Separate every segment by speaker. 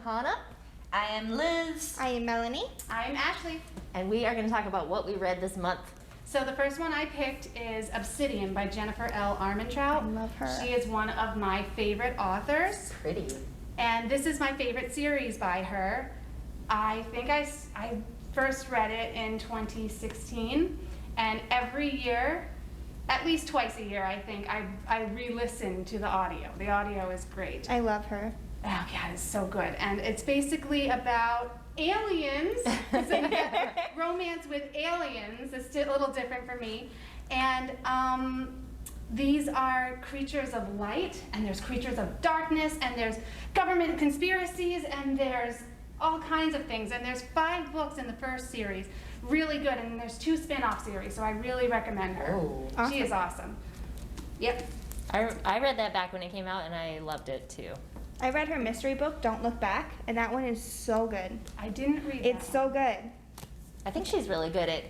Speaker 1: Hannah.
Speaker 2: I am Liz.
Speaker 3: I am Melanie.
Speaker 4: I'm Ashley.
Speaker 1: And we are going to talk about what we read this month.
Speaker 4: So the first one I picked is Obsidian by Jennifer L. Armentrout.
Speaker 3: I love her.
Speaker 4: She is one of my favorite authors.
Speaker 1: Pretty.
Speaker 4: And this is my favorite series by her. I think I first read it in 2016. And every year, at least twice a year, I think, I re-listen to the audio. The audio is great.
Speaker 3: I love her.
Speaker 4: Oh, God, it's so good. And it's basically about aliens. It's a romance with aliens. It's a little different for me. And these are creatures of light, and there's creatures of darkness, and there's government conspiracies, and there's all kinds of things. And there's 5 books in the first series. Really good. And there's 2 spin-off series, so I really recommend her.
Speaker 1: Oh.
Speaker 3: Awesome.
Speaker 4: She is awesome. Yep.
Speaker 1: I read that back when it came out, and I loved it too.
Speaker 3: I read her mystery book, Don't Look Back, and that one is so good.
Speaker 4: I didn't read that.
Speaker 3: It's so good.
Speaker 1: I think she's really good at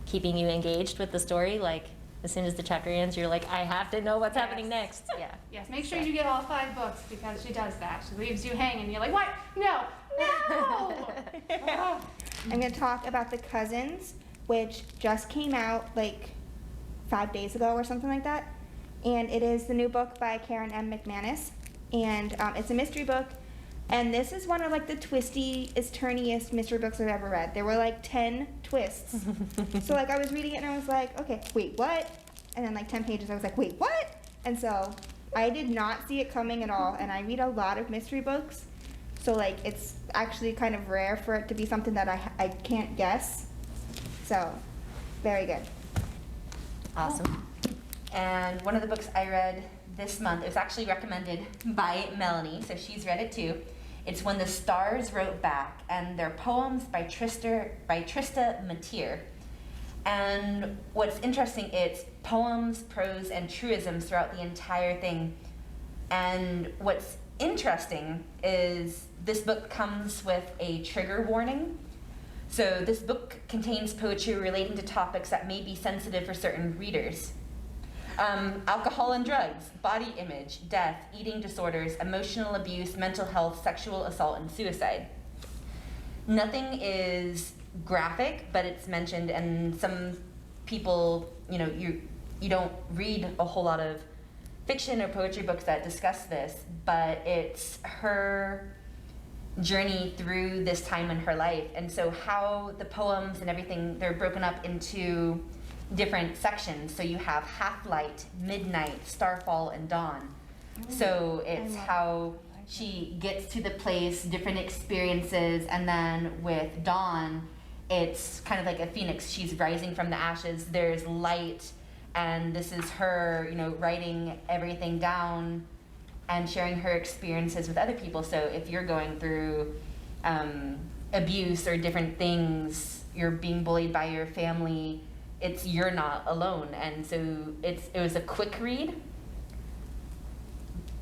Speaker 1: keeping you engaged with the story. Like, as soon as the chapter ends, you're like, I have to know what's happening next. Yeah.
Speaker 4: Yes, make sure you get all 5 books because she does that. She leaves you hanging. You're like, what? No, no! Oh.
Speaker 3: I'm going to talk about The Cousins, which just came out like 5 days ago or something like that. And it is the new book by Karen M. McManus. And it's a mystery book. And this is one of like the twistiest, turniest mystery books I've ever read. There were like 10 twists. So like I was reading it and I was like, okay, wait, what? And then like 10 pages I was like, wait, what? And so I did not see it coming at all. And I read a lot of mystery books. So like it's actually kind of rare for it to be something that I can't guess. So very good.
Speaker 2: Awesome. And one of the books I read this month, it was actually recommended by Melanie, so she's read it too. It's When the Stars Wrote Back, and they're poems by Trista Mateer. And what's interesting, it's poems, prose, and truisms throughout the entire thing. And what's interesting is this book comes with a trigger warning. So this book contains poetry relating to topics that may be sensitive for certain readers. Alcohol and drugs, body image, death, eating disorders, emotional abuse, mental health, sexual assault, and suicide. Nothing is graphic, but it's mentioned, and some people, you don't read a whole lot of fiction or poetry books that discuss this, but it's her journey through this time in her life. And so how the poems and everything, they're broken up into different sections. So you have half-light, midnight, starfall, and dawn. So it's how she gets to the place, different experiences, and then with dawn, it's kind of like a phoenix. She's rising from the ashes. There's light, and this is her, writing everything down and sharing her experiences with other people. So if you're going through abuse or different things, you're being bullied by your family, you're not alone. And so it was a quick read,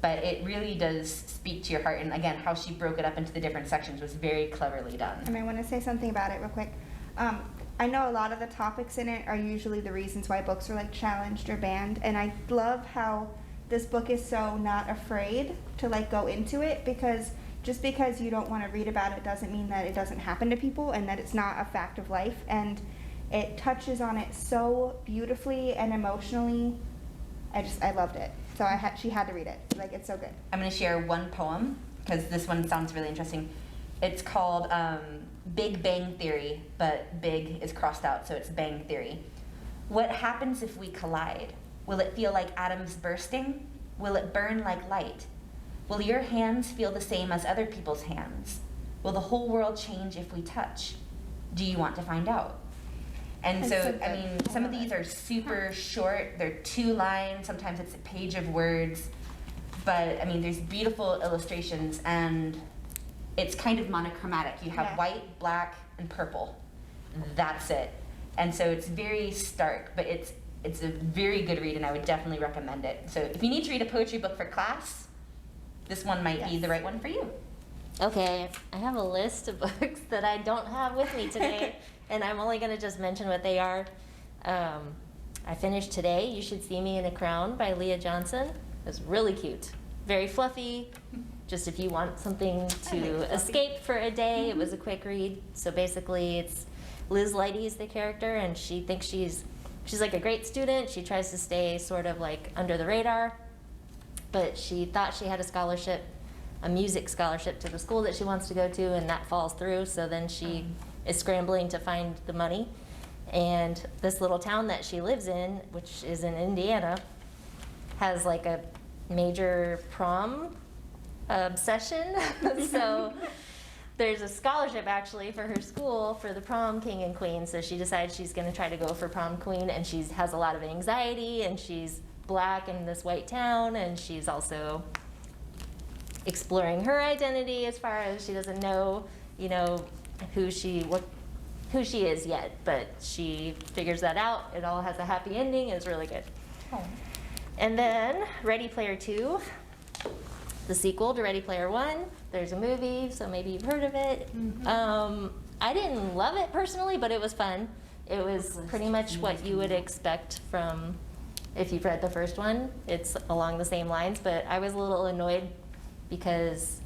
Speaker 2: but it really does speak to your heart. And again, how she broke it up into the different sections was very cleverly done.
Speaker 3: I want to say something about it real quick. I know a lot of the topics in it are usually the reasons why books are like challenged or banned, and I love how this book is so not afraid to like go into it, because just because you don't want to read about it doesn't mean that it doesn't happen to people and that it's not a fact of life. And it touches on it so beautifully and emotionally. I loved it. So she had to read it. Like, it's so good.
Speaker 2: I'm going to share one poem because this one sounds really interesting. It's called Big Bang Theory, but big is crossed out, so it's Bang Theory. What happens if we collide? Will it feel like atoms bursting? Will it burn like light? Will your hands feel the same as other people's hands? Will the whole world change if we touch? Do you want to find out? And so some of these are super short. They're 2 lines. Sometimes it's a page of words. But, there's beautiful illustrations, and it's kind of monochromatic. You have white, black, and purple. That's it. And so it's very stark, but it's a very good read, and I would definitely recommend it. So if you need to read a poetry book for class, this one might be the right one for you.
Speaker 1: Okay, I have a list of books that I don't have with me today, and I'm only going to just mention what they are. I finished today You Should See Me in a Crown by Leah Johnson. It was really cute. Very fluffy, just if you want something to escape for a day. It was a quick read. So basically it's Liz Leidy is the character, and she thinks she's like a great student. She tries to stay sort of like under the radar, but she thought she had a scholarship, a music scholarship to the school that she wants to go to, and that falls through. So then she is scrambling to find the money. And this little town that she lives in, which is in Indiana, has like a major prom obsession. So there's a scholarship actually for her school for the prom king and queen. So she decides she's going to try to go for prom queen, and she has a lot of anxiety, and she's Black in this white town, and she's also exploring her identity as far as she doesn't know, you know, who she is yet, but she figures that out. It all has a happy ending. It's really good.
Speaker 2: Oh.
Speaker 1: And then Ready Player 2, the sequel to Ready Player 1. There's a movie, so maybe you've heard of it. I didn't love it personally, but it was fun. It was pretty much what you would expect from if you've read the first one. It's along the same lines, but I was a little annoyed because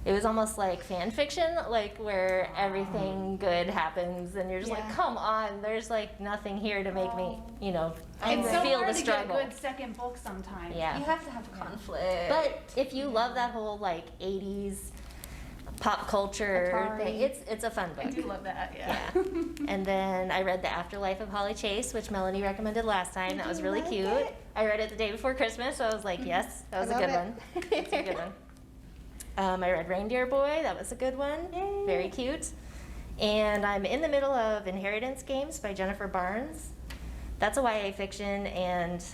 Speaker 1: it was almost like fan fiction, like where everything good happens, and you're just like, come on, there's like nothing here to make me, you know,
Speaker 4: It's so
Speaker 1: feel
Speaker 4: hard
Speaker 1: the
Speaker 4: to get a
Speaker 1: struggle.
Speaker 4: good second book sometimes.
Speaker 1: Yeah.
Speaker 2: You have to have conflict.
Speaker 1: But if you love that whole like 80s pop culture
Speaker 3: Atari.
Speaker 1: thing, it's a fun book.
Speaker 4: I do love that, yeah.
Speaker 1: Yeah. And then I read The Afterlife of Holly Chase, which Melanie recommended last time.
Speaker 3: Did
Speaker 1: That was
Speaker 3: you
Speaker 1: really
Speaker 3: like
Speaker 1: cute.
Speaker 3: it?
Speaker 1: I read it the day before Christmas, so I was like, yes, that was a
Speaker 3: I
Speaker 1: good
Speaker 3: love
Speaker 1: one.
Speaker 3: it.
Speaker 1: It's a good one. I read Reindeer Boy. That was a good one.
Speaker 3: Yay.
Speaker 1: Very cute. And I'm in the middle of Inheritance Games by Jennifer Barnes. That's a YA fiction, and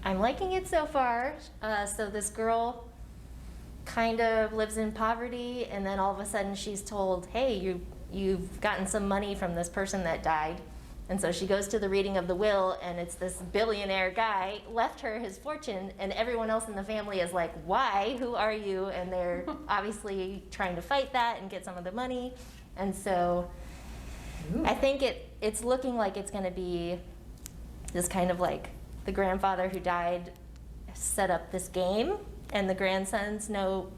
Speaker 1: I'm liking it so far. So this girl kind of lives in poverty, and then all of a sudden she's told, hey, you've gotten some money from this person that died. And so she goes to the reading of the will, and it's this billionaire guy left her his fortune, and everyone else in the family is like, why? Who are you? And they're obviously trying to fight that and get some of the money. And so I think it's looking like it's going to be this kind of like the grandfather who died set up this game, and the grandsons know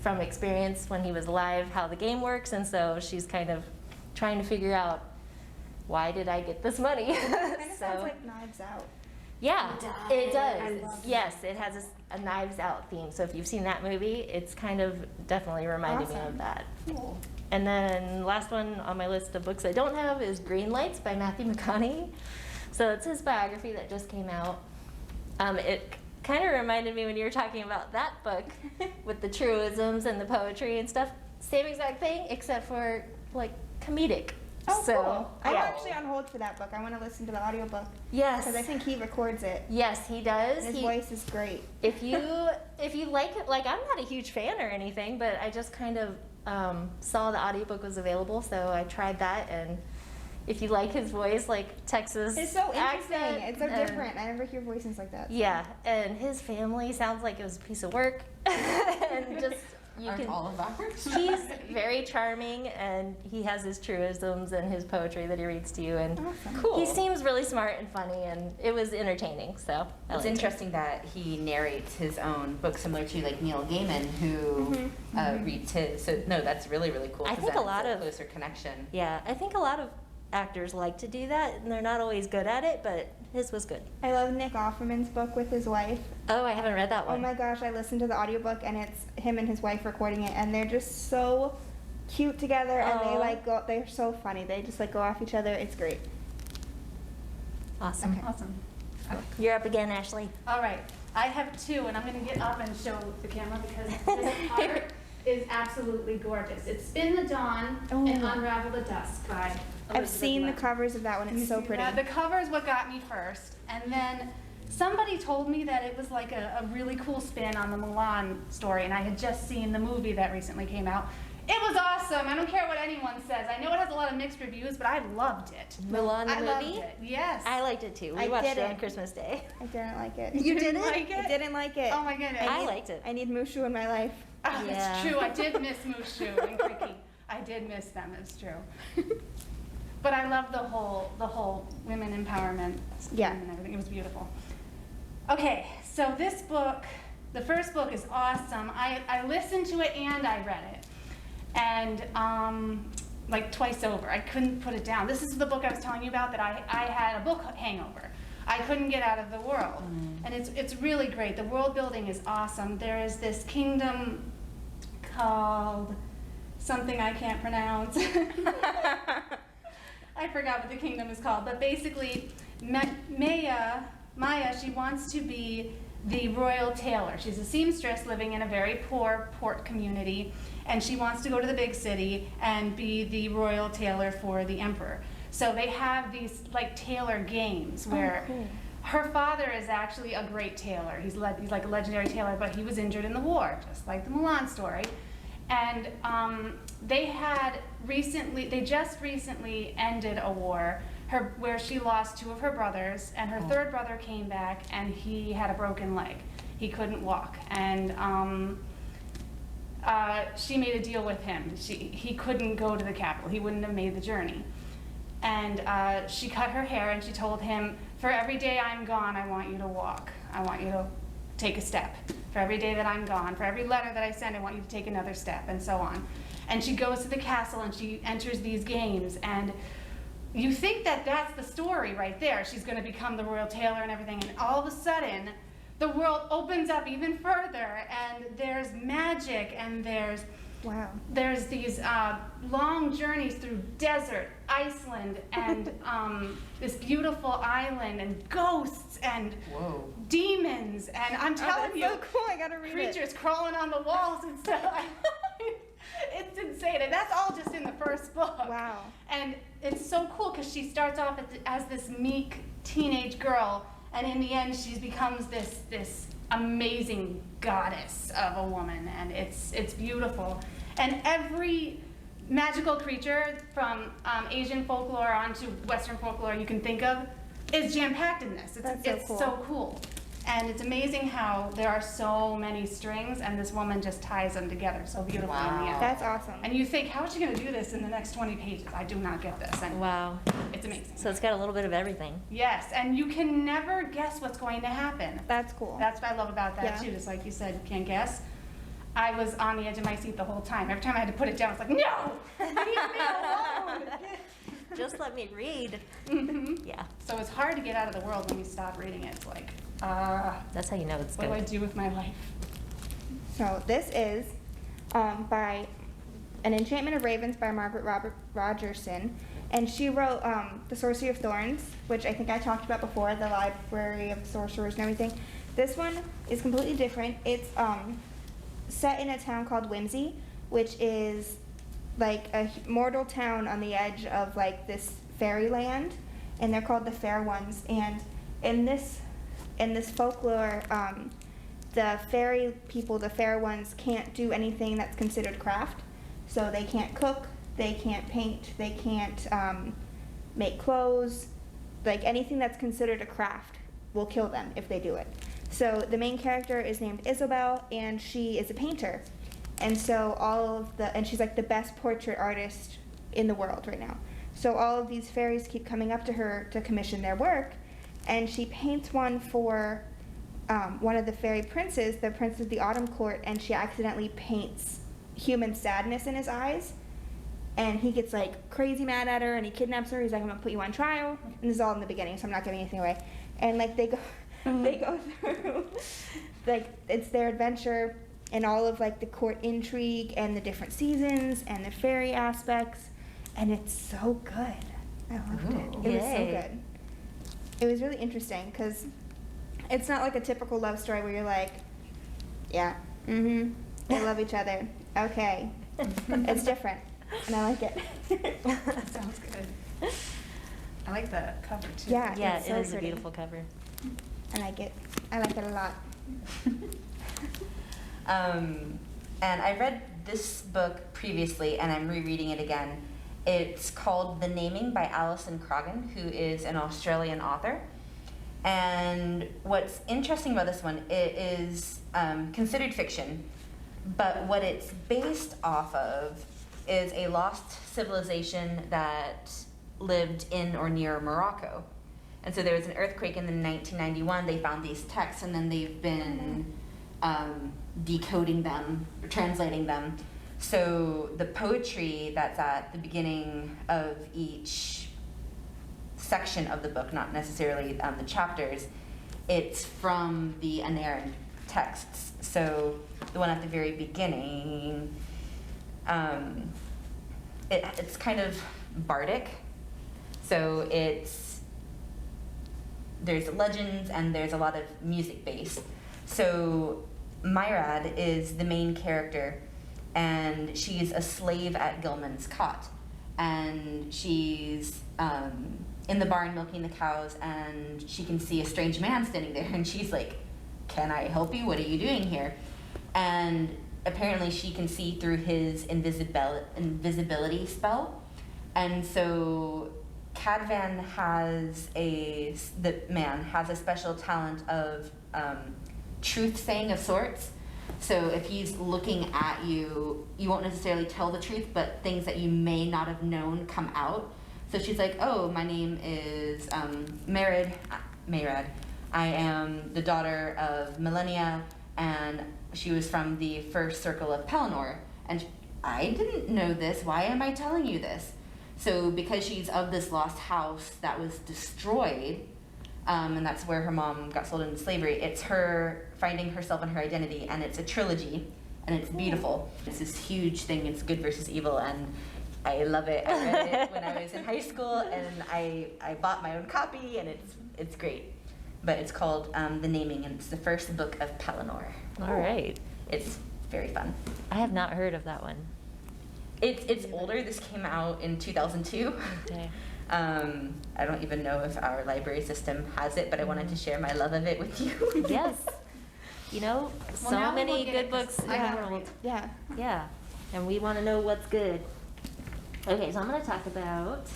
Speaker 1: from experience when he was alive how the game works, and so she's kind of trying to figure out, why did I get this money?
Speaker 3: Kind of sounds like Knives Out.
Speaker 1: Yeah, it
Speaker 3: I
Speaker 1: does.
Speaker 3: love
Speaker 1: Yes, it has a Knives Out theme. So if you've seen that movie, it's kind of definitely reminded me of
Speaker 3: Awesome.
Speaker 1: that.
Speaker 3: Cool.
Speaker 1: And then last one on my list of books I don't have is Green Lights by Matthew Mcconney. So it's his biography that just came out. It kind of reminded me when you were talking about that book with the truisms and the poetry and stuff. Same exact thing, except for like comedic.
Speaker 3: Oh,
Speaker 1: So,
Speaker 3: cool. I'm
Speaker 1: yeah.
Speaker 3: actually on hold for that book. I want to listen to the audiobook
Speaker 1: Yes.
Speaker 3: because I think he records it.
Speaker 1: Yes, he does.
Speaker 3: And his
Speaker 1: He-
Speaker 3: voice is great.
Speaker 1: If you like it, like I'm not a huge fan or anything, but I just kind of saw the audiobook was available, so I tried that. And if you like his voice, like Texas
Speaker 3: It's so interesting.
Speaker 1: accent,
Speaker 3: It's so
Speaker 1: and-
Speaker 3: different. I never hear voices like that.
Speaker 1: Yeah, and his family sounds like it was a piece of work, and just you
Speaker 2: Aren't
Speaker 1: can.
Speaker 2: all of ours?
Speaker 1: He's very charming, and he has his truisms and his poetry that he reads to you, and
Speaker 3: Awesome.
Speaker 2: Cool.
Speaker 1: he seems really smart and funny, and it was entertaining. So I
Speaker 2: It's
Speaker 1: liked it.
Speaker 2: interesting that he narrates his own book, similar to like Neil Gaiman, who reads his. So no, that's really really cool.
Speaker 1: I
Speaker 2: 'cause
Speaker 1: think a
Speaker 2: that's
Speaker 1: lot of-
Speaker 2: closer connection.
Speaker 1: Yeah, I think a lot of actors like to do that, and they're not always good at it, but his was good.
Speaker 3: I love Nick Offerman's book with his wife.
Speaker 1: Oh, I haven't read that
Speaker 3: Oh
Speaker 1: one.
Speaker 3: my gosh, I listened to the audiobook and it's him and his wife recording it, and they're just so cute together, and
Speaker 1: Aw.
Speaker 3: they like go. They're so funny. They just like go off each other. It's great.
Speaker 1: Awesome.
Speaker 3: Okay.
Speaker 4: Awesome.
Speaker 1: You're up again, Ashley.
Speaker 4: All right, I have two, and I'm gonna get up and show the camera because this art is absolutely gorgeous. It's Spin the Dawn
Speaker 3: Oh.
Speaker 4: and Unravel the Dusk by
Speaker 3: I've
Speaker 4: Elizabeth
Speaker 3: seen the
Speaker 4: Lent.
Speaker 3: covers of that one.
Speaker 4: Can you
Speaker 3: It's so
Speaker 4: see
Speaker 3: pretty.
Speaker 4: that? The cover is what got me first, and then somebody told me that it was like a really cool spin on the Mulan story, and I had just seen the movie that recently came out. It was awesome. I don't care what anyone says. I know it has a lot of mixed reviews, but I loved it.
Speaker 1: Mulan the
Speaker 4: I loved
Speaker 1: movie?
Speaker 4: it. Yes.
Speaker 1: I liked it too. We
Speaker 3: I
Speaker 1: watched it on
Speaker 3: didn't.
Speaker 1: Christmas Day.
Speaker 3: I didn't like it.
Speaker 4: You didn't
Speaker 1: like
Speaker 3: I didn't like it.
Speaker 4: Oh my goodness.
Speaker 1: I liked it.
Speaker 3: I need Mushu in my life.
Speaker 4: Oh,
Speaker 1: Yeah.
Speaker 4: It's true. I did miss Mushu and Cricky. I did miss them. It's true. But I love the whole women empowerment scheme
Speaker 3: Yeah.
Speaker 4: and everything. It was beautiful. Okay, so this book The first book is awesome. I listened to it and I read it. And like twice over. I couldn't put it down. This is the book I was telling you about that I had a book hangover. I couldn't get out of the world. And it's really great. The world building is awesome. There is this kingdom called something I can't pronounce. I forgot what the kingdom is called, but basically Maya, she wants to be the royal tailor. She's a seamstress living in a very poor port community, and she wants to go to the big city and be the royal tailor for the emperor. So they have these like tailor games where her father is actually a great tailor. He's like a legendary tailor, but he was injured in the war, just like the Mulan story. And they just recently ended a war where she lost 2 of her brothers, and her third brother came back and he had a broken leg. He couldn't walk. And she made a deal with him. He couldn't go to the capital. He wouldn't have made the journey. And she cut her hair and she told him, for every day I'm gone, I want you to walk. I want you to take a step. For every day that I'm gone, for every letter that I send, I want you to take another step, and so on. And she goes to the castle and she enters these games, and you think that that's the story right there. She's going to become the royal tailor and everything, and all of a sudden, the world opens up even further, and there's magic, and there's these long journeys through desert, Iceland, and this beautiful island, and ghosts, and demons, and I'm telling you,
Speaker 3: so cool. I gotta read
Speaker 4: creatures crawling on the walls and stuff. It's insane, and that's all just in the first book.
Speaker 3: Wow.
Speaker 4: And it's so cool because she starts off as this meek teenage girl, and in the end she becomes this amazing goddess of a woman, and it's beautiful. And every magical creature from Asian folklore onto Western folklore you can think of is jam-packed in this. It's so cool. And it's amazing how there are so many strings, and this woman just ties them together so beautifully in the end.
Speaker 3: That's awesome.
Speaker 4: And you think, how is she going to do this in the next 20 pages? I do not get this. And
Speaker 1: Wow.
Speaker 4: it's amazing.
Speaker 1: So it's got a little bit of everything.
Speaker 4: Yes, and you can never guess what's going to happen.
Speaker 3: That's cool.
Speaker 4: That's what I love about that too. Just like you said, you can't guess. I was on the edge of my seat the whole time. Every time I had to put it down, I was like, no! Leave me alone!
Speaker 1: Just let me read. Yeah.
Speaker 4: So it's hard to get out of the world when you stop reading it. It's like,
Speaker 1: That's how you know it's
Speaker 4: what do I
Speaker 1: good.
Speaker 4: do with my life?
Speaker 3: So this is by An Enchantment of Ravens by Margaret Rogerson, and she wrote The Sorcery of Thorns, which I think I talked about before, the Library of Sorcerers and everything. This one is completely different. It's set in a town called Whimsy, which is like a mortal town on the edge of like this fairyland, and they're called the Fair Ones. And in this folklore, the fairy people, the Fair Ones, can't do anything that's considered craft. So they can't cook, they can't paint, they can't make clothes. Like anything that's considered a craft will kill them if they do it. So the main character is named Isabel, and she is a painter. And so and she's like the best portrait artist in the world right now. So all of these fairies keep coming up to her to commission their work, and she paints one for one of the fairy princes, the Prince of the Autumn Court, and she accidentally paints human sadness in his eyes. And he gets like crazy mad at her, and he kidnaps her. He's like, I'm gonna put you on trial. And this is all in the beginning, so I'm not giving anything away. And like they go through, like it's their adventure and all of like the court intrigue and the different seasons and the fairy aspects, and it's so good. I loved it. It was so good. It was really interesting because it's not like a typical love story where you're like, yeah, they love each other. Okay. It's different, and I like it.
Speaker 4: That sounds good. I like the cover too.
Speaker 3: Yeah,
Speaker 1: Yeah,
Speaker 3: it's
Speaker 1: it
Speaker 3: so
Speaker 1: is a
Speaker 3: pretty.
Speaker 1: beautiful cover.
Speaker 3: I like it. I like it a lot.
Speaker 2: And I read this book previously, and I'm rereading it again. It's called The Naming by Allison Krogen, who is an Australian author. And what's interesting about this one, it is considered fiction, but what it's based off of is a lost civilization that lived in or near Morocco. And so there was an earthquake in 1991. They found these texts, and then they've been decoding them, or translating them. So the poetry that's at the beginning of each section of the book, not necessarily the chapters, it's from the Anaran texts. So the one at the very beginning, it's kind of bardic. So there's legends and there's a lot of music based. So Myrad is the main character, and she's a slave at Gilman's cot, and she's in the barn milking the cows, and she can see a strange man standing there, and she's like, "Can I help you? What are you doing here?" And apparently she can see through his invisibility spell, and so Cadvan the man has a special talent of truth saying of sorts. So if he's looking at you, you won't necessarily tell the truth, but things that you may not have known come out. So she's like, "Oh, my name is Mayrad. I am the daughter of Millennia, and she was from the first circle of Pelennor. And I didn't know this. Why am I telling you this?" So because she's of this lost house that was destroyed, and that's where her mom got sold into slavery, it's her finding herself and her identity, and it's a trilogy, and it's beautiful. It's this huge thing. It's good versus evil, and I love it. I read it when I was in high school, and I bought my own copy, and it's great. But it's called The Naming, and it's the first book of Pelennor.
Speaker 1: All right.
Speaker 2: It's very fun.
Speaker 1: I have not heard of that one.
Speaker 2: It's older. This came out in 2002.
Speaker 1: Okay.
Speaker 2: I don't even know if our library system has it, but I wanted to share my love of it with you.
Speaker 1: Yes. You know,
Speaker 4: Well,
Speaker 1: so
Speaker 4: now we
Speaker 1: many
Speaker 4: will get
Speaker 1: good
Speaker 4: it 'cause
Speaker 1: books in
Speaker 4: I
Speaker 1: the
Speaker 4: have
Speaker 1: world.
Speaker 3: Yeah.
Speaker 1: Yeah, and we want to know what's good. Okay, so I'm going to talk about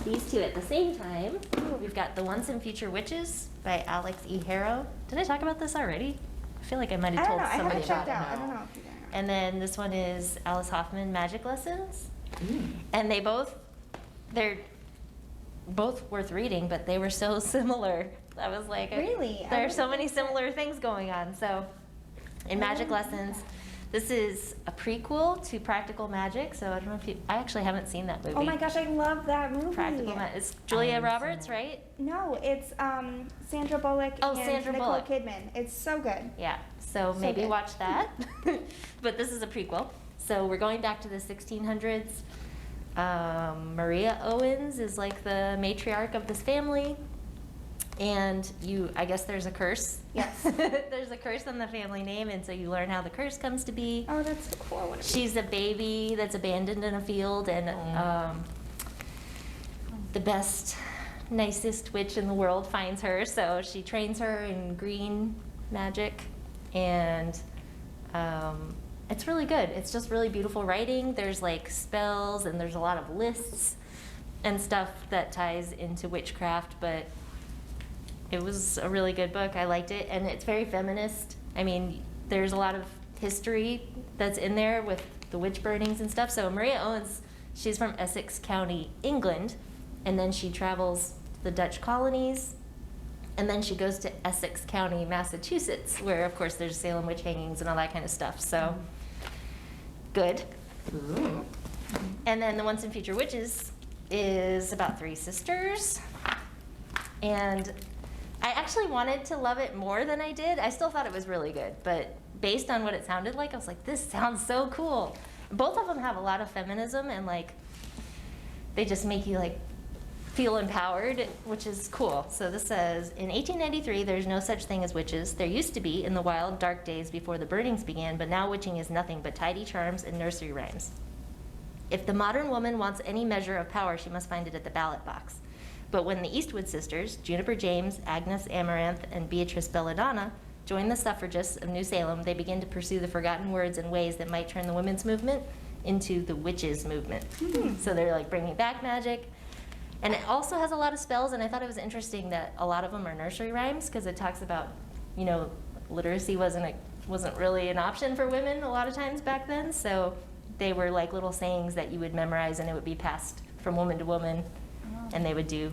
Speaker 1: these two at the same time. We've got The Once and Future Witches by Alex E. Harrow. Did I talk about this already? I feel like I might
Speaker 3: I
Speaker 1: have
Speaker 3: don't
Speaker 1: told
Speaker 3: know. I
Speaker 1: somebody
Speaker 3: haven't checked
Speaker 1: about
Speaker 3: out.
Speaker 1: it.
Speaker 3: I don't know if you did.
Speaker 1: And then this one is Alice Hoffman, Magic Lessons. And they're both worth reading, but they were so similar. I was like,
Speaker 3: Really? I
Speaker 1: there are
Speaker 3: wouldn't
Speaker 1: so many
Speaker 3: think so.
Speaker 1: similar things going on. So in Magic Lessons, this is a prequel to Practical Magic. So I don't know if I actually haven't seen that movie.
Speaker 3: Oh my gosh, I love that movie.
Speaker 1: Practical Magic. It's Julia Roberts, right?
Speaker 3: No, it's Sandra Bullock
Speaker 1: Oh,
Speaker 3: and
Speaker 1: Sandra
Speaker 3: Nicole
Speaker 1: Bullock.
Speaker 3: Kidman. It's so good.
Speaker 1: Yeah, so
Speaker 3: So
Speaker 1: maybe
Speaker 3: good.
Speaker 1: watch that. But this is a prequel. So we're going back to the 1600s. Maria Owens is like the matriarch of this family. And I guess there's a curse.
Speaker 3: Yes.
Speaker 1: There's a curse on the family name, and so you learn how the curse comes to be.
Speaker 3: Oh, that's so cool. I wanna-
Speaker 1: She's a baby that's abandoned in a field, and the best, nicest witch in the world finds her, so she trains her in green magic, and it's really good. It's just really beautiful writing. There's like spells, and there's a lot of lists and stuff that ties into witchcraft, but it was a really good book. I liked it, and it's very feminist. I mean, there's a lot of history that's in there with the witch burnings and stuff. So Maria Owens, she's from Essex County, England, and then she travels the Dutch colonies, and then she goes to Essex County, Massachusetts, where of course there's Salem witch hangings and all that kind of stuff. So good. And then The Once and Future Witches is about three sisters, and I actually wanted to love it more than I did. I still thought it was really good, but based on what it sounded like, I was like, this sounds so cool. Both of them have a lot of feminism, and like, they just make you like feel empowered, which is cool. So this says, in 1893, there's no such thing as witches. There used to be in the wild, dark days before the burnings began, but now witching is nothing but tidy charms and nursery rhymes. If the modern woman wants any measure of power, she must find it at the ballot box. But when the Eastwood sisters, Juniper James, Agnes Amaranth, and Beatrice Belladonna, join the suffragists of New Salem, they begin to pursue the forgotten words and ways that might turn the women's movement into the witches' movement. So they're like bringing back magic. And it also has a lot of spells, and I thought it was interesting that a lot of them are nursery rhymes, because it talks about, you know, literacy wasn't really an option for women a lot of times back then. So they were like little sayings that you would memorize, and it would be passed from woman to woman. And they would do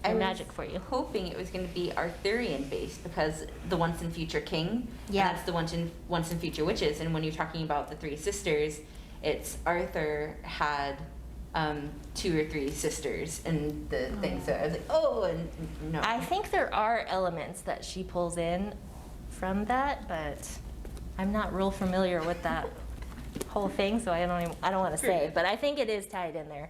Speaker 2: I was
Speaker 1: magic for you.
Speaker 2: hoping it was going to be Arthurian based because the once and future king,
Speaker 1: Yeah.
Speaker 2: and that's the once and future witches. And when you're talking about the three sisters, it's Arthur had 2 or 3 sisters and the thing. So I was like, oh, and no.
Speaker 1: I think there are elements that she pulls in from that, but I'm not real familiar with that whole thing, so I don't want to say, but I think it is tied in there.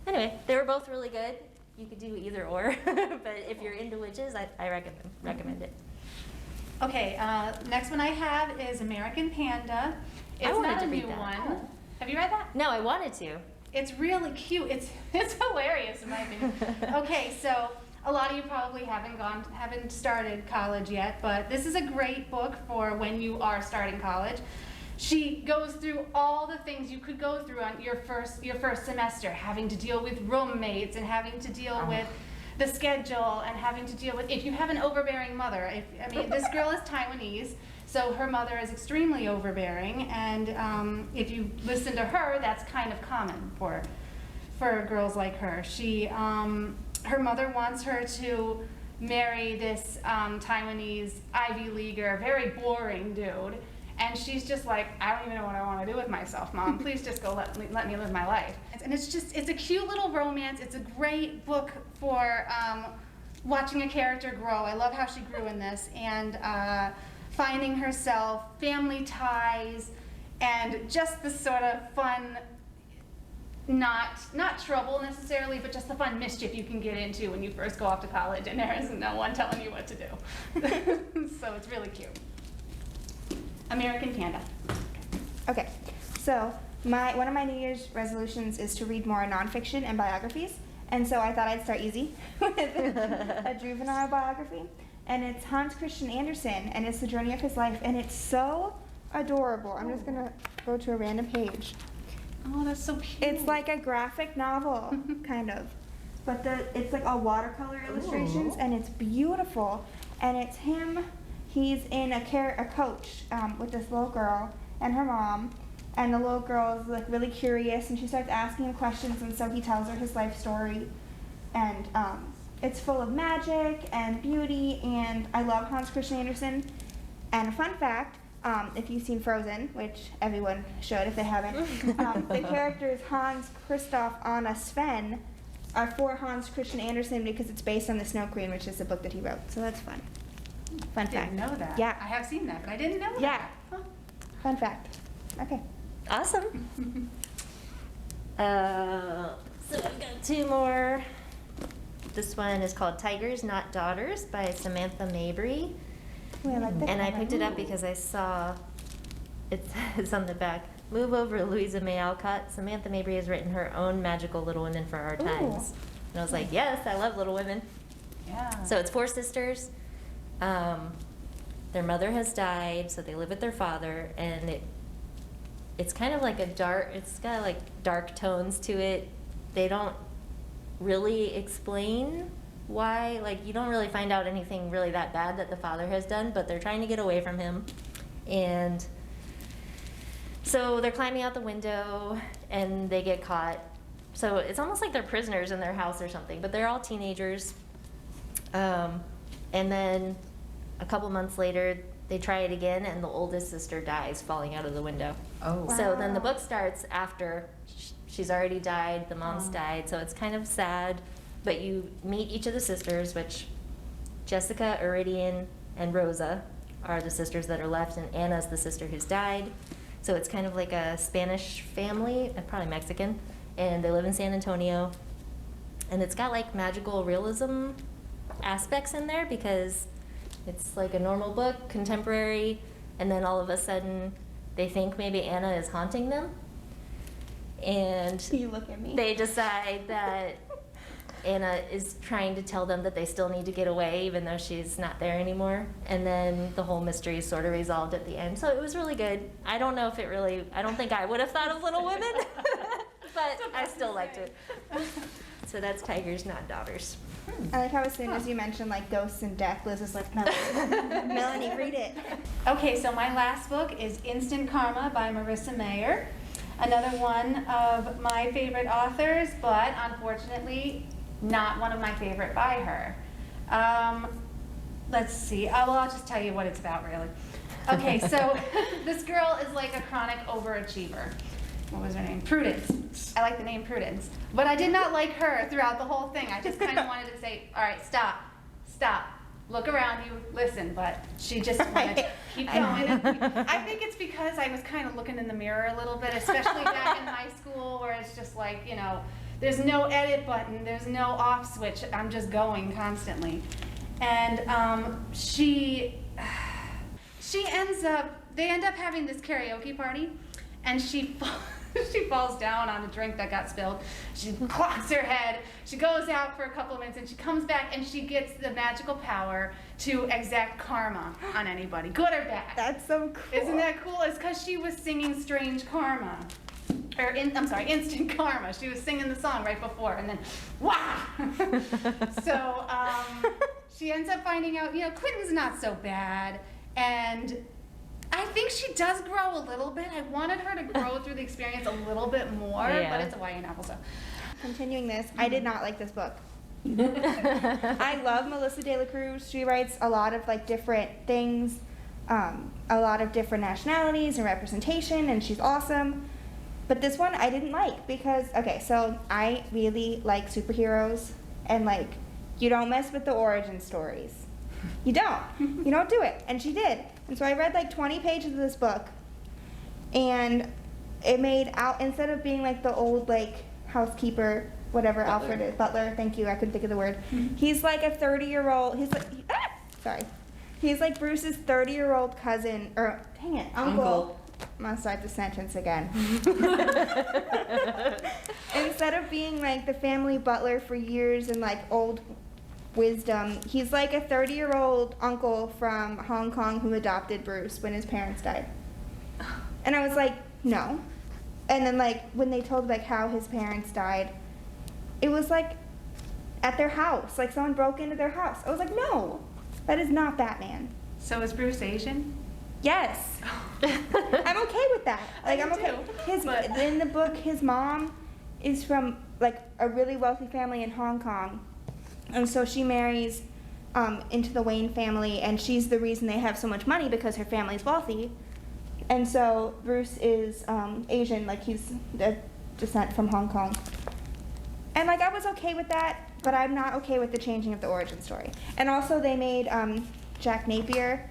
Speaker 1: Anyway, they were both really good. You could do either or, but if you're into witches, I recommend it.
Speaker 4: Okay, next one I have is American Panda. It's
Speaker 1: wanted
Speaker 4: not
Speaker 1: to
Speaker 4: a
Speaker 1: read
Speaker 4: new
Speaker 1: that.
Speaker 4: one.
Speaker 1: Oh.
Speaker 4: Have you read that?
Speaker 1: No, I wanted to.
Speaker 4: It's really cute. It's hilarious in my opinion. Okay, so a lot of you probably haven't started college yet, but this is a great book for when you are starting college. She goes through all the things you could go through on your first semester, having to deal with roommates and having to deal with the schedule and having to deal with if you have an overbearing mother. This girl is Taiwanese, so her mother is extremely overbearing, and if you listen to her, that's kind of common for girls like her. Her mother wants her to marry this Taiwanese Ivy Leaguer, very boring dude. And she's just like, I don't even know what I want to do with myself, Mom. Please just go let me live my life. And it's a cute little romance. It's a great book for watching a character grow. I love how she grew in this. And finding herself, family ties, and just the sort of fun, not trouble necessarily, but just the fun mischief you can get into when you first go off to college and there isn't no one telling you what to do. So it's really cute. American Panda.
Speaker 3: Okay, so one of my New Year's resolutions is to read more nonfiction and biographies, and so I thought I'd start easy with a juvenile biography, and it's Hans Christian Andersen, and it's the journey of his life, and it's so adorable. I'm just gonna go to a random page.
Speaker 4: Oh, that's so cute.
Speaker 3: It's like a graphic novel, kind of, but it's like all watercolor illustrations, and it's beautiful, and it's him. He's in a coach with this little girl and her mom, and the little girl is like really curious, and she starts asking him questions, and so he tells her his life story, and it's full of magic and beauty, and I love Hans Christian Andersen. And a fun fact, if you've seen Frozen, which everyone should if they haven't, the characters Hans, Kristoff, Anna, Sven are for Hans Christian Andersen because it's based on The Snow Queen, which is the book that he wrote. So that's fun. Fun
Speaker 4: I
Speaker 3: fact.
Speaker 4: didn't know that.
Speaker 3: Yeah.
Speaker 4: I have seen that, but I didn't know
Speaker 3: Yeah.
Speaker 4: that. Huh.
Speaker 3: Fun fact. Okay.
Speaker 1: Awesome. So I've got 2 more. This one is called Tigers, Not Daughters by Samantha Mabry.
Speaker 3: Ooh, I like that
Speaker 1: And I
Speaker 3: cover.
Speaker 1: picked it up because I saw it says on the back, move over Louisa May Alcott. Samantha Mabry has written her own magical Little Women for our
Speaker 3: Ooh.
Speaker 1: times. And I was like, yes, I love Little Women.
Speaker 4: Yeah.
Speaker 1: So it's 4 sisters. Their mother has died, so they live with their father, and it's kind of like it's got like dark tones to it. They don't really explain why, like you don't really find out anything really that bad that the father has done, but they're trying to get away from him. And so they're climbing out the window and they get caught. So it's almost like they're prisoners in their house or something, but they're all teenagers. And then a couple months later, they try it again, and the oldest sister dies falling out of the window.
Speaker 2: Oh.
Speaker 1: So then the book starts after she's already died, the mom's died, so it's kind of sad. But you meet each of the sisters, which Jessica, Iridian, and Rosa are the sisters that are left, and Anna's the sister who's died. So it's kind of like a Spanish family, and probably Mexican, and they live in San Antonio. And it's got like magical realism aspects in there because it's like a normal book, contemporary, and then all of a sudden they think maybe Anna is haunting them. And
Speaker 3: You look at me.
Speaker 1: they decide that Anna is trying to tell them that they still need to get away even though she's not there anymore. And then the whole mystery is sort of resolved at the end. So it was really good. I don't know if I don't think I would have thought of Little Women, but I still liked it. So that's Tigers, Not Daughters.
Speaker 3: I like how as soon as you mention like ghosts and death, Liz is like, Melanie, Melanie, read it.
Speaker 4: Okay, so my last book is Instant Karma by Marissa Mayer. Another one of my favorite authors, but unfortunately not one of my favorite by her. Let's see. Well, I'll just tell you what it's about, really. Okay, so this girl is like a chronic overachiever. What was her name? Prudence. I like the name Prudence. But I did not like her throughout the whole thing. I just kind of wanted to say, all right, stop, look around you, listen, but she just wanted to keep going. I think it's because I was kind of looking in the mirror a little bit, especially back in high school, where it's just like, you know, there's no edit button, there's no off switch, I'm just going constantly. And they end up having this karaoke party, and she falls down on a drink that got spilled. She clocks her head. She goes out for a couple of minutes, and she comes back, and she gets the magical power to exact karma on anybody, good or bad.
Speaker 3: That's so cool.
Speaker 4: Isn't that cool? It's because she was singing Strange Karma. Instant Karma. She was singing the song right before, and then, wow! So she ends up finding out, you know, Quentin's not so bad, and I think she does grow a little bit. I wanted her to grow through the experience a little bit more, but it's a YA novel, so.
Speaker 3: Continuing this, I did not like this book. I love Melissa De La Cruz. She writes a lot of like different things, a lot of different nationalities and representation, and she's awesome. But this one I didn't like because, okay, so I really like superheroes, and like, you don't mess with the origin stories. You don't do it. And she did. And so I read like 20 pages of this book, and it made out, instead of being like the old like housekeeper, whatever Alfred is, butler, thank you, I couldn't think of the word. He's like a 30-year-old, he's like Bruce's 30-year-old cousin, or dang it, uncle. I'm gonna start the sentence again. Instead of being like the family butler for years and like old wisdom, he's like a 30-year-old uncle from Hong Kong who adopted Bruce when his parents died. And I was like, no. And then like when they told like how his parents died, it was like at their house, like someone broke into their house. I was like, no, that is not Batman.
Speaker 4: So is Bruce Asian?
Speaker 3: Yes. I'm okay with that. Like, I'm okay. In the book, his mom is from like a really wealthy family in Hong Kong, and so she marries into the Wayne family, and she's the reason they have so much money because her family's wealthy. And so Bruce is Asian, like he's a descent from Hong Kong. And like I was okay with that, but I'm not okay with the changing of the origin story. And also they made Jack Napier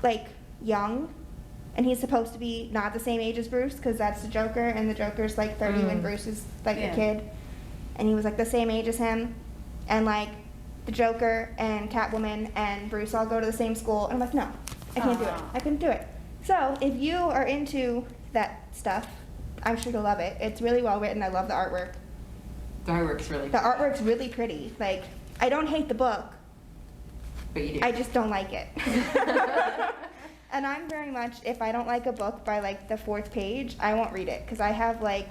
Speaker 3: like young, and he's supposed to be not the same age as Bruce because that's the Joker, and the Joker's like 30 when Bruce is like a kid, and he was like the same age as him, and like the Joker and Catwoman and Bruce all go to the same school, and I'm like, no, I can't do it. I couldn't do it. So if you are into that stuff, I'm sure you'll love it. It's really well written. I love the artwork.
Speaker 2: The artwork's really
Speaker 3: The artwork's really pretty. Like, I don't hate the book,
Speaker 2: but you do.
Speaker 3: I just don't like it. And I'm very much, if I don't like a book by like the 4th page, I won't read it, because I have like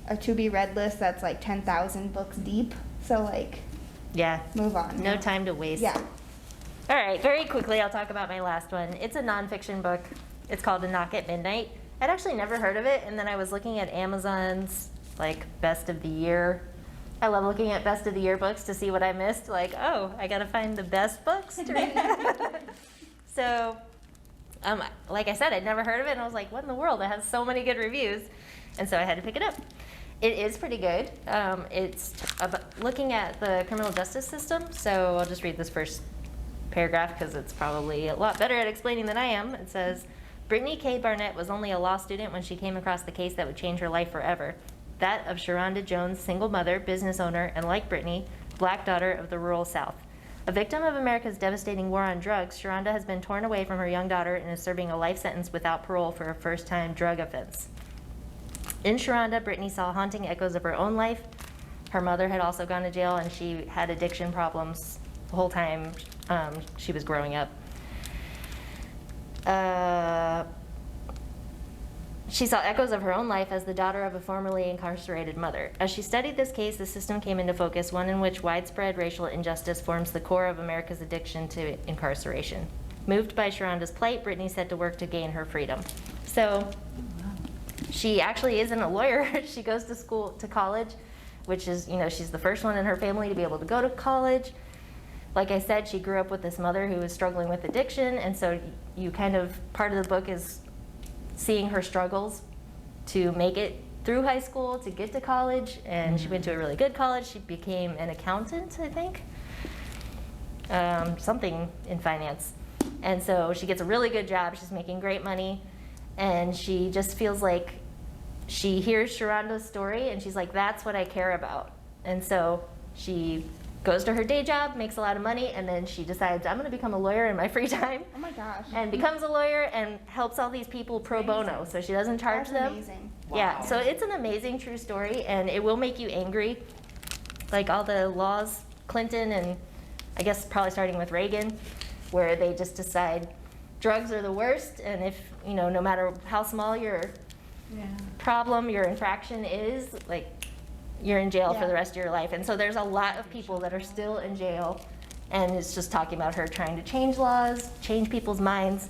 Speaker 3: a to be read list that's like 10,000 books deep. So like,
Speaker 1: Yeah.
Speaker 3: move on.
Speaker 1: No time to waste.
Speaker 3: Yeah.
Speaker 1: All right, very quickly, I'll talk about my last one. It's a nonfiction book. It's called A Knock at Midnight. I'd actually never heard of it, and then I was looking at Amazon's like best of the year. I love looking at best of the year books to see what I missed. Like, oh, I gotta find the best books to read. So, like I said, I'd never heard of it, and I was like, what in the world? It has so many good reviews, and so I had to pick it up. It is pretty good. It's about looking at the criminal justice system, so I'll just read this first paragraph because it's probably a lot better at explaining than I am. It says, Brittany K. Barnett was only a law student when she came across the case that would change her life forever. That of Sharonda Jones, single mother, business owner, and like Brittany, black daughter of the rural South. A victim of America's devastating war on drugs, Sharonda has been torn away from her young daughter and is serving a life sentence without parole for a first-time drug offense. In Sharonda, Brittany saw haunting echoes of her own life. Her mother had also gone to jail, and she had addiction problems the whole time she was growing up. She saw echoes of her own life as the daughter of a formerly incarcerated mother. As she studied this case, the system came into focus, one in which widespread racial injustice forms the core of America's addiction to incarceration. Moved by Sharonda's plight, Brittany set to work to gain her freedom. So she actually isn't a lawyer. She goes to college which is, you know, she's the first one in her family to be able to go to college. Like I said, she grew up with this mother who was struggling with addiction, and so you kind of, part of the book is seeing her struggles to make it through high school, to get to college, and she went to a really good college. She became an accountant, I think, something in finance. And so she gets a really good job, she's making great money, and she just feels like she hears Sharonda's story, and she's like, that's what I care about. And so she goes to her day job, makes a lot of money, and then she decides, I'm gonna become a lawyer in my free time.
Speaker 3: Oh my gosh.
Speaker 1: And becomes a lawyer and helps all these people pro bono, so she doesn't charge
Speaker 3: That's
Speaker 1: them.
Speaker 3: amazing.
Speaker 1: Yeah,
Speaker 2: Wow.
Speaker 1: so it's an amazing true story, and it will make you angry. Like all the laws, Clinton, and I guess probably starting with Reagan, where they just decide drugs are the worst, and if, you know, no matter how small your problem, your infraction is, like, you're in jail for
Speaker 3: Yeah.
Speaker 1: the rest of your life. And so there's a lot of people that are still in jail, and it's just talking about her trying to change laws, change people's minds.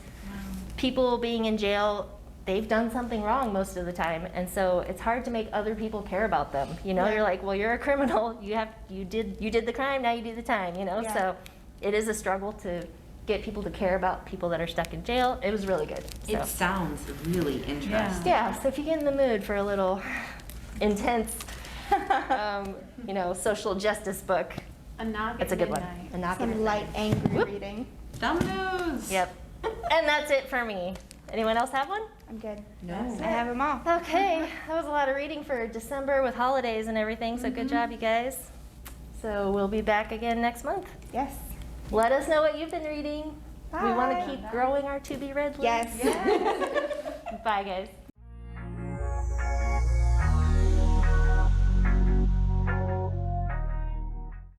Speaker 1: People being in jail, they've done something wrong most of the time, and so it's hard to make other people care about them. You know,
Speaker 3: Yeah.
Speaker 1: you're like, well, you're a criminal. You did the crime. Now you do the time. You know,
Speaker 3: Yeah.
Speaker 1: so it is a struggle to get people to care about people that are stuck in jail. It was really good. So.
Speaker 2: It sounds really interesting.
Speaker 1: Yeah. So if you get in the mood for a little intense, you know, social justice book, it's a good one. A knock at
Speaker 3: Some
Speaker 1: midnight.
Speaker 3: light, angry
Speaker 1: Whoop.
Speaker 3: reading.
Speaker 2: Dominoes.
Speaker 1: Yep. And that's it for me. Anyone else have one?
Speaker 3: I'm good.
Speaker 2: No.
Speaker 3: I have them all.
Speaker 1: Okay, that was a lot of reading for December with holidays and everything, so good job, you guys. So we'll be back again next month.
Speaker 3: Yes.
Speaker 1: Let us know what you've been reading. We want
Speaker 3: Bye.
Speaker 1: to keep growing our to be read list.
Speaker 3: Yes.
Speaker 1: Bye, guys.